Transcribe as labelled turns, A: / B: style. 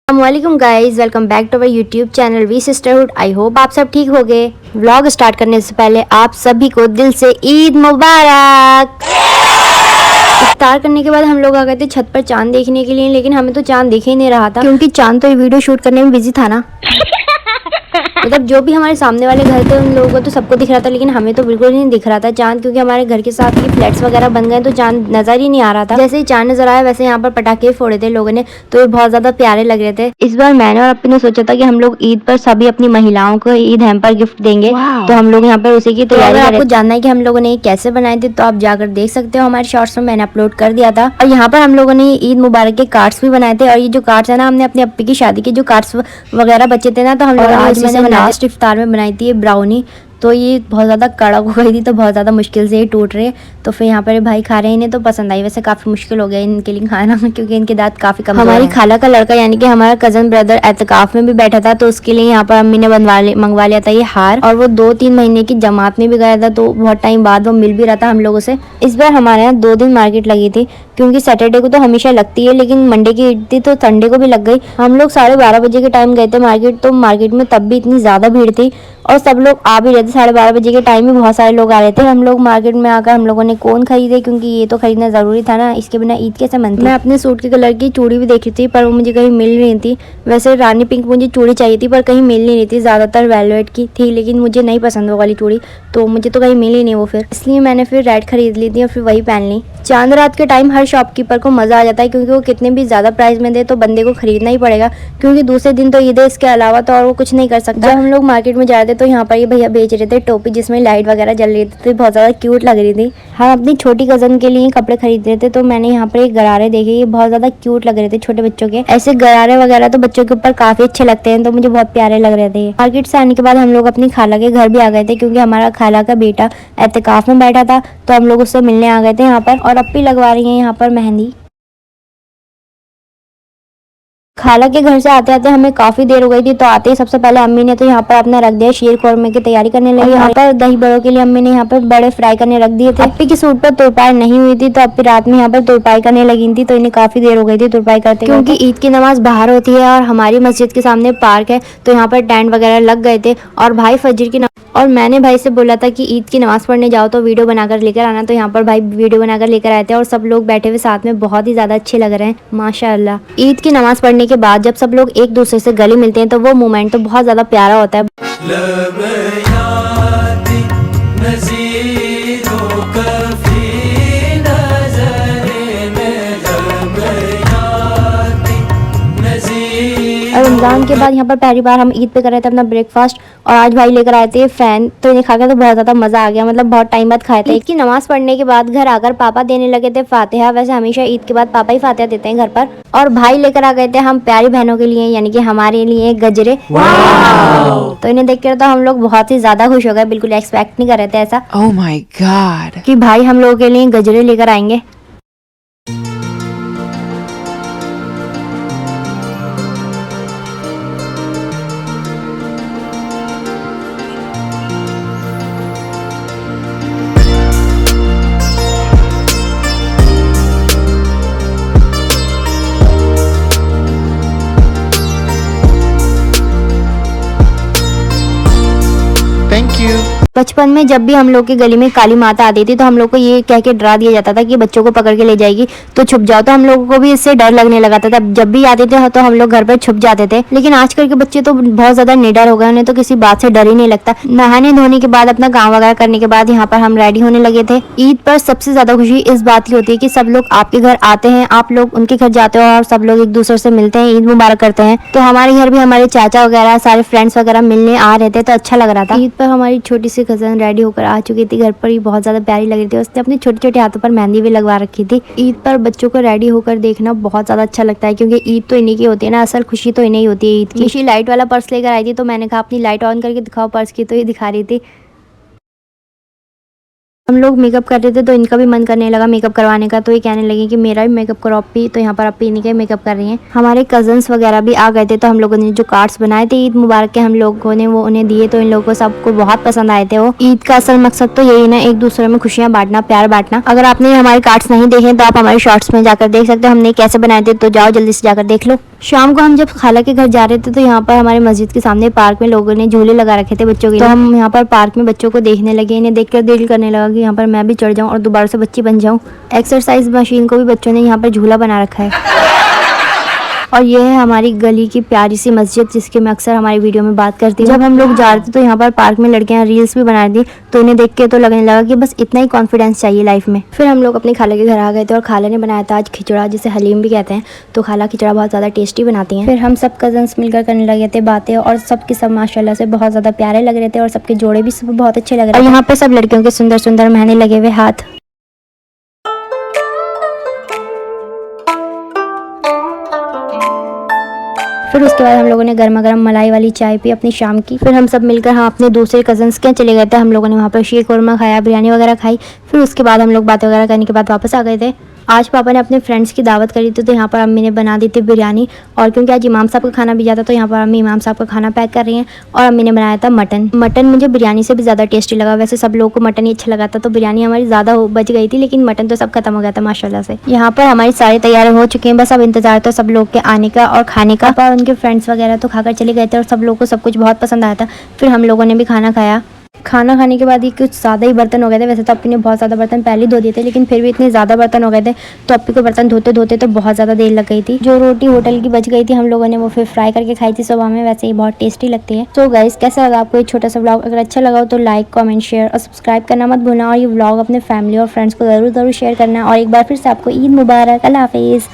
A: अस्सलामुअलैकुम guys, welcome back to our YouTube channel we sisterhood. I hope आप सब ठीक हो गए। व्लॉग स्टार्ट करने से पहले आप सभी को दिल से ईद मुबारक। इफ्तार करने के बाद हम लोग आ गए थे छत पर चांद देखने के लिए, लेकिन हमें तो चांद दिख ही नहीं रहा था क्योंकि चांद तो ये वीडियो शूट करने में बिजी था ना। मतलब जो भी हमारे सामने वाले घर थे उन लोगों को तो सबको दिख रहा था, लेकिन हमें तो बिल्कुल नहीं दिख रहा था चांद, क्योंकि हमारे घर के साथ ही फ्लैट्स वगैरह बन गए तो चांद नजर ही नहीं आ रहा था। जैसे ही चांद नजर आया वैसे यहाँ पर पटाखे फोड़े थे लोगों ने, तो ये बहुत ज्यादा प्यारे लग रहे थे। इस बार मैंने और अपने ने सोचा था कि हम लोग ईद पर सभी अपनी महिलाओं को ईद हैम्पर गिफ्ट देंगे, तो हम लोग यहाँ पर उसी की तैयारी। आपको जानना है कि हम लोगों ने कैसे बनाए थे तो आप जाकर देख सकते हो, हमारे शॉर्ट्स में मैंने अपलोड कर दिया था। और यहाँ पर हम लोगों ने ईद मुबारक के कार्ड्स भी बनाए थे, और ये जो कार्ड्स है ना, हमने अपनी अप्पी की शादी के जो कार्ड्स वगैरह बचे थे ना, तो हम लोग आज मैंने लास्ट इफ्तार में बनाई थी ये ब्राउनी। तो ये बहुत ज़्यादा कड़क हो गई थी, तो बहुत ज़्यादा मुश्किल से ही टूट रहे। तो फिर यहाँ पर भाई खा रहे हैं, इन्हें तो पसंद आई। वैसे काफ़ी मुश्किल हो गया इनके लिए खाना क्योंकि इनके दांत काफ़ी कम। हमारी खाला का लड़का यानी कि हमारा कज़न ब्रदर एतकाफ में भी बैठा था, तो उसके लिए यहाँ पर अम्मी ने मंगवा लिया था ये हार। और वो 2-3 महीने की जमात में भी गया था, तो बहुत टाइम बाद वो मिल भी रहा था हम लोगों से। इस बार हमारे यहाँ 2 दिन मार्केट लगी थी, क्योंकि सैटरडे को तो हमेशा लगती है, लेकिन मंडे की ईद थी तो संडे को भी लग गई। हम लोग 12:30 बजे के टाइम गए थे मार्केट, तो मार्केट में तब भी इतनी ज़्यादा भीड़ थी और सब लोग आ भी रहे थे। 12:30 बजे के टाइम में बहुत सारे लोग आ रहे थे। हम लोग मार्केट में आकर हम लोगों ने कोन खरीदे, क्योंकि ये तो खरीदना ज़रूरी था ना, इसके बिना ईद कैसे मनती। मैं अपने सूट के कलर की चूड़ी भी देखी थी, पर वो मुझे कहीं मिल नहीं थी। वैसे रानी पिंक मुझे चूड़ी चाहिए थी, पर कहीं मिल नहीं रही थी। ज़्यादातर वेलवेट की थी, लेकिन मुझे नहीं पसंद वो वाली चूड़ी, तो मुझे तो कहीं मिल ही नहीं वो। फिर इसलिए मैंने फिर रेड खरीद ली थी और फिर वही पहन ली। चांद रात के टाइम हर शॉपकीपर को मज़ा आ जाता है, क्योंकि वो कितने भी ज़्यादा प्राइस में दे तो बंदे को खरीदना ही पड़ेगा, क्योंकि दूसरे दिन तो ईद है, इसके अलावा तो और वो कुछ नहीं कर सकता। जब हम लोग मार्केट में जा रहे थे तो यहाँ पर ये भैया बेच रहे थे टोपी जिसमें लाइट वगैरह जल रही थी, तो बहुत ज़्यादा क्यूट लग रही थी। हम अपनी छोटी कज़न के लिए कपड़े खरीद रहे थे, तो मैंने यहाँ पर एक गरारे देखे, ये बहुत ज़्यादा क्यूट लग रहे थे छोटे बच्चों के। ऐसे गरारे वगैरह तो बच्चों के ऊपर काफ़ी अच्छे लगते हैं, तो मुझे बहुत प्यारे लग रहे थे। मार्केट से आने के बाद हम लोग अपनी खाला के घर भी आ गए थे, क्योंकि हमारा खाला का बेटा एतकाफ में बैठा था, तो हम लोग उससे मिलने आ गए थे यहाँ पर। और अप्पी लगवा रही है यहाँ पर मेहंदी। खाला के घर से आते आते हमें काफी देर हो गई थी, तो आते ही सबसे पहले अम्मी ने तो यहाँ पर अपना रख दिया शीर कौरमे की तैयारी करने लगी। यहाँ पर दही बड़ों के लिए अम्मी ने यहाँ पर बड़े फ्राई करने रख दिए थे। अप्पी के सूट पर तुरपाई नहीं हुई थी, तो अप्पी रात में यहाँ पर तुरपाई करने लगी थी, तो इन्हें काफी देर हो गई थी तुरपाई करते, क्योंकि ईद की नमाज बाहर होती है और हमारी मस्जिद के सामने पार्क है, तो यहाँ पर टेंट वगैरह लग गए थे। और भाई फजर की और मैंने भाई से बोला था कि ईद की नमाज़ पढ़ने जाओ तो वीडियो बनाकर लेकर आना, तो यहाँ पर भाई वीडियो बनाकर लेकर आए थे और सब लोग बैठे हुए साथ में बहुत ही ज़्यादा अच्छे लग रहे हैं माशाअल्लाह। ईद की नमाज़ पढ़ने के बाद जब सब लोग एक दूसरे से गले मिलते हैं तो वो मोमेंट तो बहुत ज़्यादा प्यारा होता है। रमज़ान के बाद यहाँ पर पहली बार हम ईद पे कर रहे थे अपना ब्रेकफास्ट, और आज भाई लेकर आए थे फैन, तो इन्हें खाकर तो बहुत ज़्यादा मज़ा आ गया। मतलब बहुत टाइम बाद खाए थे। ईद की नमाज़ पढ़ने के बाद घर आकर पापा देने लगे थे फातिहा। वैसे हमेशा ईद के बाद पापा ही फातिहा देते हैं घर पर। और भाई लेकर आ गए थे हम प्यारी बहनों के लिए, यानी कि हमारे लिए गजरे। तो इन्हें देखकर तो हम लोग बहुत ही ज़्यादा खुश हो गए, बिल्कुल एक्सपेक्ट नहीं कर रहे थे ऐसा।
B: Oh my God!
A: कि भाई हम लोगों के लिए गजरे लेकर आएंगे।
B: Thank you.
A: बचपन में जब भी हम लोग के गली में काली माता आती थी तो हम लोग को ये कह के डरा दिया जाता था कि बच्चों को पकड़ के ले जाएगी, तो छुप जाओ। तो हम लोगों को भी इससे डर लगने लगा था। जब भी आते थे तो हम लोग घर पर छुप जाते थे। लेकिन आजकल के बच्चे तो बहुत ज्यादा निडर हो गए, उन्हें तो किसी बात से डर ही नहीं लगता। नहाने धोने के बाद अपना काम वगैरह करने के बाद यहाँ पर हम रेडी होने लगे थे। ईद पर सबसे ज्यादा खुशी इस बात की होती है कि सब लोग आपके घर आते हैं, आप लोग उनके घर जाते हो और सब लोग एक दूसरे से मिलते हैं, ईद मुबारक करते हैं। तो हमारे घर भी हमारे चाचा वगैरह सारे फ्रेंड्स वगैरह मिलने आ रहे थे, तो अच्छा लग रहा था। ईद पर हमारी छोटी सी कजन रेडी होकर आ चुकी थी घर पर, ही बहुत ज्यादा प्यारी लग रही थी। उसने अपने छोटे छोटे हाथों पर मेहंदी भी लगवा रखी थी। ईद पर बच्चों को रेडी होकर देखना बहुत ज्यादा अच्छा लगता है, क्योंकि ईद तो इन्हीं की होती है ना, असल खुशी तो इन्हीं होती है ईद की। निशी लाइट वाला पर्स लेकर आई थी, तो मैंने कहा अपनी लाइट ऑन करके दिखाओ पर्स की, तो ये दिखा रही थी। हम लोग मेकअप कर रहे थे तो इनका भी मन करने लगा मेकअप करवाने का, तो ये कहने लगे कि मेरा भी मेकअप करो अपी। तो यहाँ पर अपी इन्हीं का मेकअप कर रही हैं। हमारे कजन्स वगैरह भी आ गए थे, तो हम लोगों ने जो कार्ड्स बनाए थे ईद मुबारक के हम लोगों ने वो उन्हें दिए, तो इन लोगों को सबको बहुत पसंद आए थे। वो ईद का असल मकसद तो यही ना, एक दूसरे में खुशियाँ बांटना, प्यार बांटना। अगर आपने हमारे कार्ड्स नहीं देखे तो आप हमारे शॉर्ट्स में जाकर देख सकते हो हमने कैसे बनाए थे, तो जाओ जल्दी से जाकर देख लो। शाम को हम जब खाला के घर जा रहे थे तो यहाँ पर हमारे मस्जिद के सामने पार्क में लोगों ने झूले लगा रखे थे बच्चों के, तो हम यहाँ पर पार्क में बच्चों को देखने लगे। इन्हें देखकर दिल करने लगा कि यहाँ पर मैं भी चढ़ जाऊँ और दोबारा से बच्ची बन जाऊँ। एक्सरसाइज मशीन को भी बच्चों ने यहाँ पर झूला बना रखा है। और ये है हमारी गली की प्यारी सी मस्जिद, जिसकी मैं अक्सर हमारी वीडियो में बात करती हूँ। जब हम लोग जा रहे थे तो यहाँ पर पार्क में लड़कियाँ रील्स भी बना रही थी, तो उन्हें देख के तो लगने लगा कि बस इतना ही कॉन्फिडेंस चाहिए लाइफ में। फिर हम लोग अपनी खाला के घर आ गए थे और खाला ने बनाया था आज खिचड़ा, जिसे हलीम भी कहते हैं। तो खाला खिचड़ा बहुत ज़्यादा टेस्टी बनाती हैं। फिर हम सब कजन्स मिलकर करने लगे थे बातें, और सबके सब माशाल्लाह से बहुत ज़्यादा प्यारे लग रहे थे, और सबके जोड़े भी सब बहुत अच्छे लग रहे थे। और यहाँ पे सब लड़कियों के सुंदर सुंदर मेहंदी लगे हुए हाथ। फिर उसके बाद हम लोगों ने गर्मा गर्म मलाई वाली चाय पी अपनी शाम की। फिर हम सब मिलकर अपने दूसरे कजन्स के चले गए थे। हम लोगों ने वहाँ पर शीर कोरमा खाया, बिरयानी वगैरह खाई। फिर उसके बाद हम लोग बातें वगैरह करने के बाद वापस आ गए थे। आज पापा ने अपने फ्रेंड्स की दावत करी थी, तो यहाँ पर अम्मी ने बना दी थी बिरयानी। और क्योंकि आज इमाम साहब का खाना भी जाता, तो यहाँ पर अम्मी इमाम साहब का खाना पैक कर रही हैं। और अम्मी ने बनाया था मटन मुझे बिरयानी से भी ज़्यादा टेस्टी लगा। वैसे सब लोगों को मटन ही अच्छा लगा था, तो बिरयानी हमारी ज़्यादा बच गई थी, लेकिन मटन तो सब खत्म हो गया था माशाल्लाह से। यहाँ पर हमारी सारी तैयारी हो चुकी हैं, बस अब इंतजार था सब लोग के आने का और खाने का। और उनके फ्रेंड्स वगैरह तो खाकर चले गए थे, और सब लोगों को सब कुछ बहुत पसंद आया था। फिर हम लोगों ने भी खाना खाया। खाना खाने के बाद ही कुछ ज़्यादा ही बर्तन हो गए थे। वैसे तो अपनी ने बहुत ज़्यादा बर्तन पहले ही धो दिए थे, लेकिन फिर भी इतने ज़्यादा बर्तन हो गए थे, तो अपनी को बर्तन धोते धोते तो बहुत ज़्यादा देर लग गई थी। जो रोटी होटल की बच गई थी हम लोगों ने वो फिर फ्राई करके खाई थी सुबह में, वैसे ही बहुत टेस्टी लगती है। तो गाइस, कैसा लगा आपको ये छोटा सा व्लॉग? अगर अच्छा लगा हो तो लाइक, कमेंट, शेयर और सब्सक्राइब करना मत भूलना। और ये व्लॉग अपने फैमिली और फ्रेंड्स को ज़रूर शेयर करना। और एक बार फिर से आपको ईद मुबारक। अल्लाह हाफिज़।